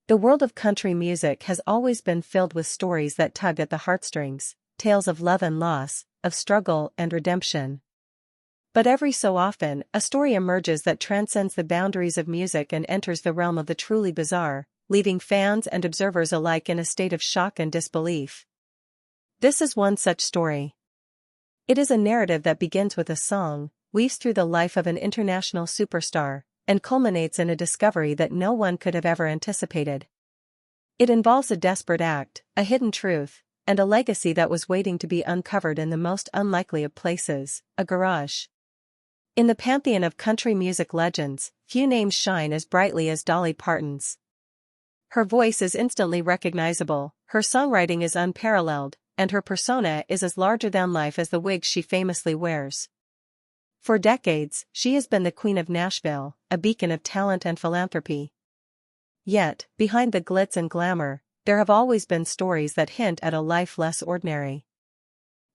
The world of country music has always been filled with stories that tug at the heartstrings, tales of love and loss, of struggle and redemption. But every so often, a story emerges that transcends the boundaries of music and enters the realm of the truly bizarre, leaving fans and observers alike in a state of shock and disbelief. This is one such story. It is a narrative that begins with a song, weaves through the life of an international superstar, and culminates in a discovery that no one could have ever anticipated. It involves a desperate act, a hidden truth, and a legacy that was waiting to be uncovered in the most unlikely of places, a garage. In the pantheon of country music legends, few names shine as brightly as Dolly Parton's. Her voice is instantly recognizable, her songwriting is unparalleled, and her persona is as larger-than-life as the wigs she famously wears. For decades, she has been the Queen of Nashville, a beacon of talent and philanthropy. Yet, behind the glitz and glamour, there have always been stories that hint at a life less ordinary.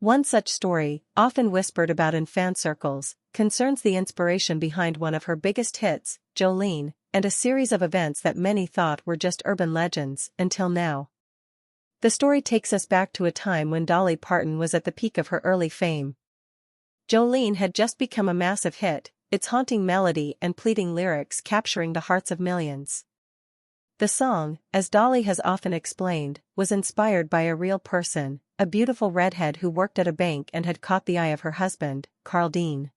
One such story, often whispered about in fan circles, concerns the inspiration behind one of her biggest hits, Jolene, and a series of events that many thought were just urban legends, until now. The story takes us back to a time when Dolly Parton was at the peak of her early fame. Jolene had just become a massive hit, its haunting melody and pleading lyrics capturing the hearts of millions. The song, as Dolly has often explained, was inspired by a real person, a beautiful redhead who worked at a bank and had caught the eye of her husband, Carl Dean.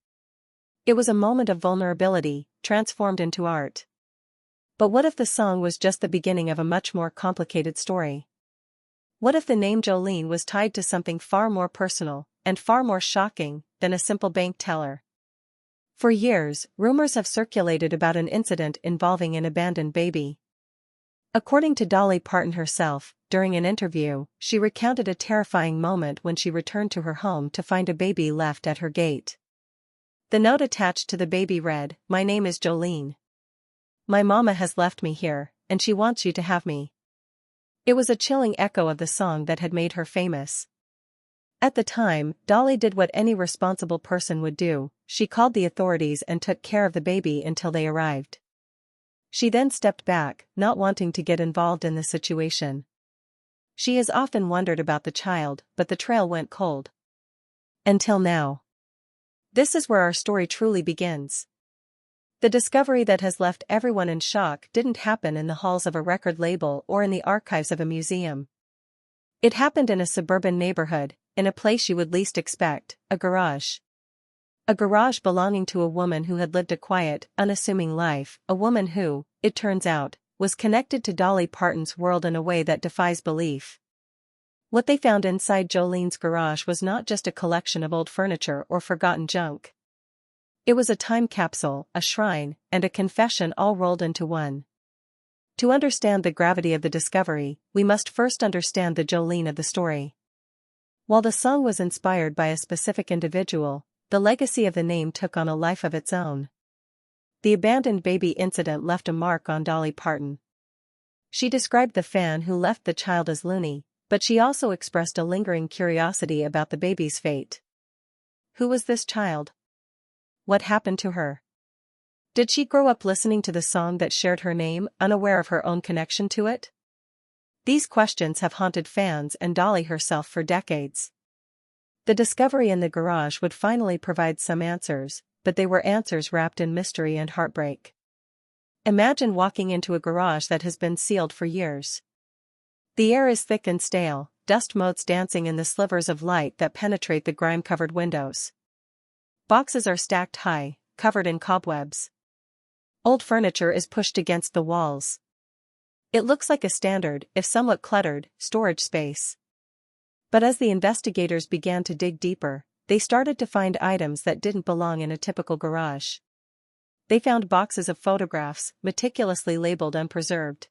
It was a moment of vulnerability, transformed into art. But what if the song was just the beginning of a much more complicated story? What if the name Jolene was tied to something far more personal, and far more shocking, than a simple bank teller? For years, rumors have circulated about an incident involving an abandoned baby. According to Dolly Parton herself, during an interview, she recounted a terrifying moment when she returned to her home to find a baby left at her gate. The note attached to the baby read, "My name is Jolene. My mama has left me here, and she wants you to have me." It was a chilling echo of the song that had made her famous. At the time, Dolly did what any responsible person would do: she called the authorities and took care of the baby until they arrived. She then stepped back, not wanting to get involved in the situation. She has often wondered about the child, but the trail went cold. Until now. This is where our story truly begins. The discovery that has left everyone in shock didn't happen in the halls of a record label or in the archives of a museum. It happened in a suburban neighborhood, in a place you would least expect, a garage. A garage belonging to a woman who had lived a quiet, unassuming life, a woman who, it turns out, was connected to Dolly Parton's world in a way that defies belief. What they found inside Jolene's garage was not just a collection of old furniture or forgotten junk. It was a time capsule, a shrine, and a confession all rolled into one. To understand the gravity of the discovery, we must first understand the Jolene of the story. While the song was inspired by a specific individual, the legacy of the name took on a life of its own. The abandoned baby incident left a mark on Dolly Parton. She described the fan who left the child as loony, but she also expressed a lingering curiosity about the baby's fate. Who was this child? What happened to her? Did she grow up listening to the song that shared her name, unaware of her own connection to it? These questions have haunted fans and Dolly herself for decades. The discovery in the garage would finally provide some answers, but they were answers wrapped in mystery and heartbreak. Imagine walking into a garage that has been sealed for years. The air is thick and stale, dust motes dancing in the slivers of light that penetrate the grime-covered windows. Boxes are stacked high, covered in cobwebs. Old furniture is pushed against the walls. It looks like a standard, if somewhat cluttered, storage space. But as the investigators began to dig deeper, they started to find items that didn't belong in a typical garage. They found boxes of photographs, meticulously labeled and preserved.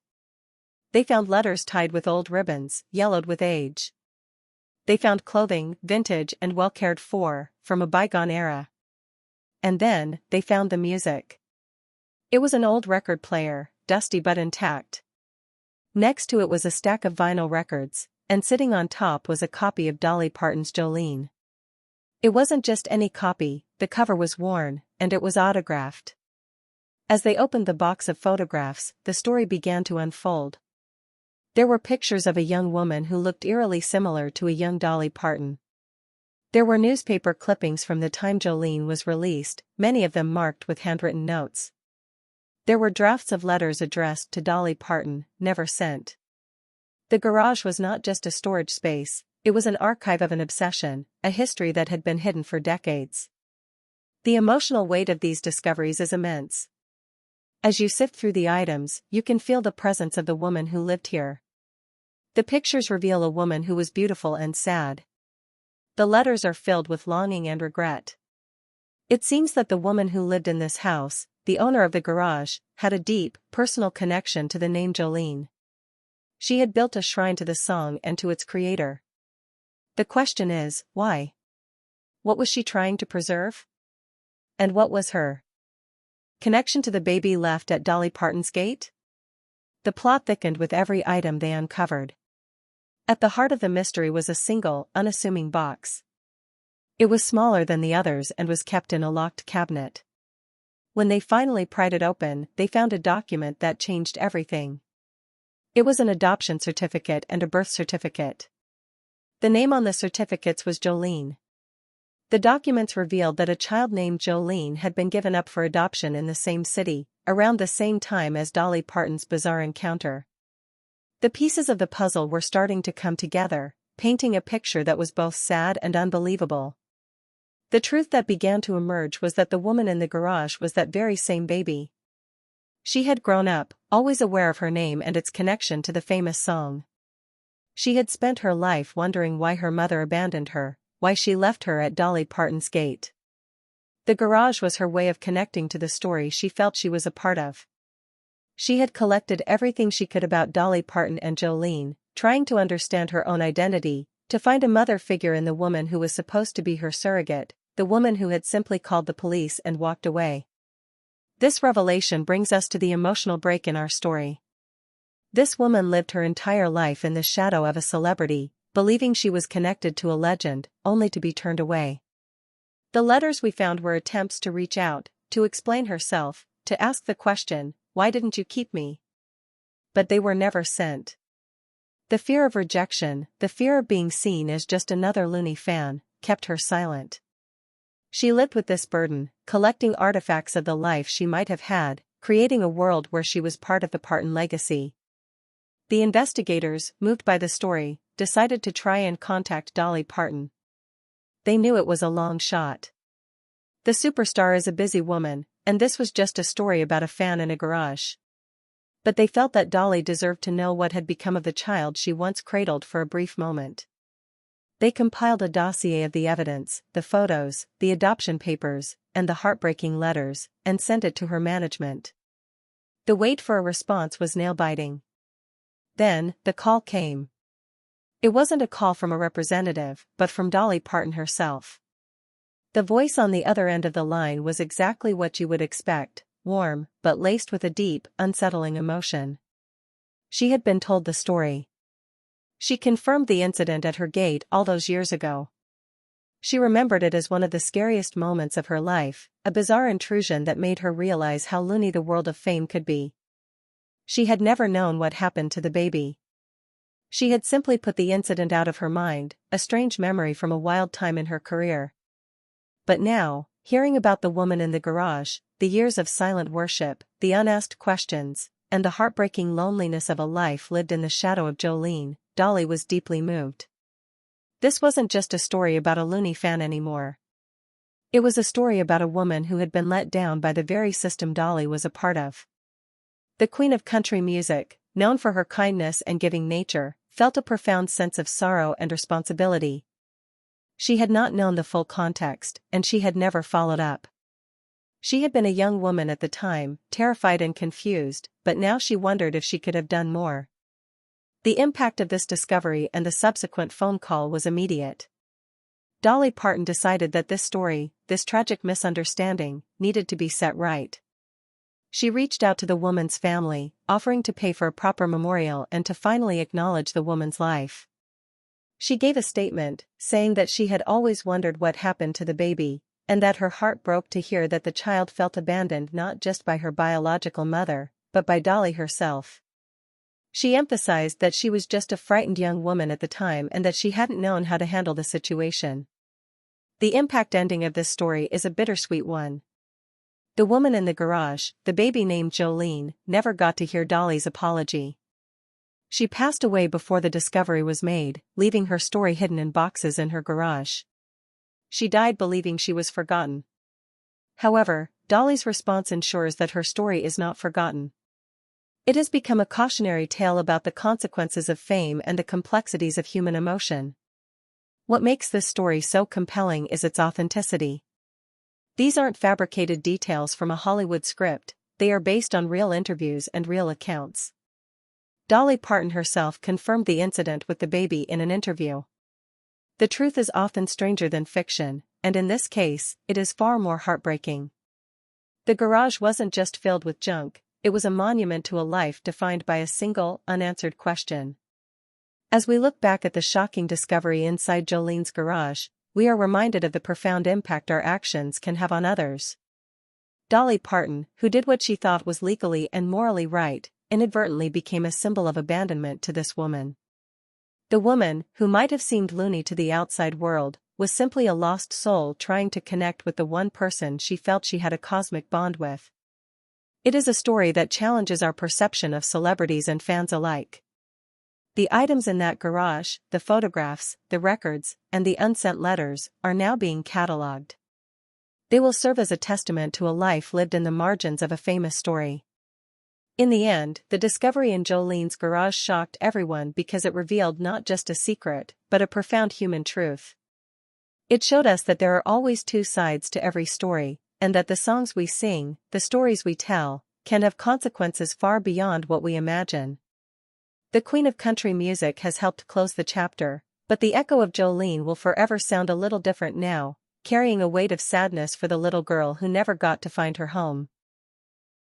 They found letters tied with old ribbons, yellowed with age. They found clothing, vintage and well cared for, from a bygone era. And then, they found the music. It was an old record player, dusty but intact. Next to it was a stack of vinyl records, and sitting on top was a copy of Dolly Parton's Jolene. It wasn't just any copy, the cover was worn, and it was autographed. As they opened the box of photographs, the story began to unfold. There were pictures of a young woman who looked eerily similar to a young Dolly Parton. There were newspaper clippings from the time Jolene was released, many of them marked with handwritten notes. There were drafts of letters addressed to Dolly Parton, never sent. The garage was not just a storage space, it was an archive of an obsession, a history that had been hidden for decades. The emotional weight of these discoveries is immense. As you sift through the items, you can feel the presence of the woman who lived here. The pictures reveal a woman who was beautiful and sad. The letters are filled with longing and regret. It seems that the woman who lived in this house, the owner of the garage, had a deep, personal connection to the name Jolene. She had built a shrine to the song and to its creator. The question is, why? What was she trying to preserve? And what was her connection to the baby left at Dolly Parton's gate? The plot thickened with every item they uncovered. At the heart of the mystery was a single, unassuming box. It was smaller than the others and was kept in a locked cabinet. When they finally pried it open, they found a document that changed everything. It was an adoption certificate and a birth certificate. The name on the certificates was Jolene. The documents revealed that a child named Jolene had been given up for adoption in the same city, around the same time as Dolly Parton's bizarre encounter. The pieces of the puzzle were starting to come together, painting a picture that was both sad and unbelievable. The truth that began to emerge was that the woman in the garage was that very same baby. She had grown up, always aware of her name and its connection to the famous song. She had spent her life wondering why her mother abandoned her, why she left her at Dolly Parton's gate. The garage was her way of connecting to the story she felt she was a part of. She had collected everything she could about Dolly Parton and Jolene, trying to understand her own identity, to find a mother figure in the woman who was supposed to be her surrogate, the woman who had simply called the police and walked away. This revelation brings us to the emotional break in our story. This woman lived her entire life in the shadow of a celebrity, believing she was connected to a legend, only to be turned away. The letters we found were attempts to reach out, to explain herself, to ask the question, "Why didn't you keep me?" But they were never sent. The fear of rejection, the fear of being seen as just another loony fan, kept her silent. She lived with this burden, collecting artifacts of the life she might have had, creating a world where she was part of the Parton legacy. The investigators, moved by the story, decided to try and contact Dolly Parton. They knew it was a long shot. The superstar is a busy woman, and this was just a story about a fan in a garage. But they felt that Dolly deserved to know what had become of the child she once cradled for a brief moment. They compiled a dossier of the evidence, the photos, the adoption papers, and the heartbreaking letters, and sent it to her management. The wait for a response was nail-biting. Then, the call came. It wasn't a call from a representative, but from Dolly Parton herself. The voice on the other end of the line was exactly what you would expect, warm, but laced with a deep, unsettling emotion. She had been told the story. She confirmed the incident at her gate all those years ago. She remembered it as one of the scariest moments of her life, a bizarre intrusion that made her realize how loony the world of fame could be. She had never known what happened to the baby. She had simply put the incident out of her mind, a strange memory from a wild time in her career. But now, hearing about the woman in the garage, the years of silent worship, the unasked questions, and the heartbreaking loneliness of a life lived in the shadow of Jolene, Dolly was deeply moved. This wasn't just a story about a loony fan anymore. It was a story about a woman who had been let down by the very system Dolly was a part of. The queen of country music, known for her kindness and giving nature, felt a profound sense of sorrow and responsibility. She had not known the full context, and she had never followed up. She had been a young woman at the time, terrified and confused, but now she wondered if she could have done more. The impact of this discovery and the subsequent phone call was immediate. Dolly Parton decided that this story, this tragic misunderstanding, needed to be set right. She reached out to the woman's family, offering to pay for a proper memorial and to finally acknowledge the woman's life. She gave a statement, saying that she had always wondered what happened to the baby, and that her heart broke to hear that the child felt abandoned not just by her biological mother, but by Dolly herself. She emphasized that she was just a frightened young woman at the time and that she hadn't known how to handle the situation. The impact ending of this story is a bittersweet one. The woman in the garage, the baby named Jolene, never got to hear Dolly's apology. She passed away before the discovery was made, leaving her story hidden in boxes in her garage. She died believing she was forgotten. However, Dolly's response ensures that her story is not forgotten. It has become a cautionary tale about the consequences of fame and the complexities of human emotion. What makes this story so compelling is its authenticity. These aren't fabricated details from a Hollywood script, they are based on real interviews and real accounts. Dolly Parton herself confirmed the incident with the baby in an interview. The truth is often stranger than fiction, and in this case, it is far more heartbreaking. The garage wasn't just filled with junk, it was a monument to a life defined by a single, unanswered question. As we look back at the shocking discovery inside Jolene's garage, we are reminded of the profound impact our actions can have on others. Dolly Parton, who did what she thought was legally and morally right, inadvertently became a symbol of abandonment to this woman. The woman, who might have seemed loony to the outside world, was simply a lost soul trying to connect with the one person she felt she had a cosmic bond with. It is a story that challenges our perception of celebrities and fans alike. The items in that garage, the photographs, the records, and the unsent letters, are now being catalogued. They will serve as a testament to a life lived in the margins of a famous story. In the end, the discovery in Jolene's garage shocked everyone because it revealed not just a secret, but a profound human truth. It showed us that there are always two sides to every story, and that the songs we sing, the stories we tell, can have consequences far beyond what we imagine. The Queen of Country music has helped close the chapter, but the echo of Jolene will forever sound a little different now, carrying a weight of sadness for the little girl who never got to find her home.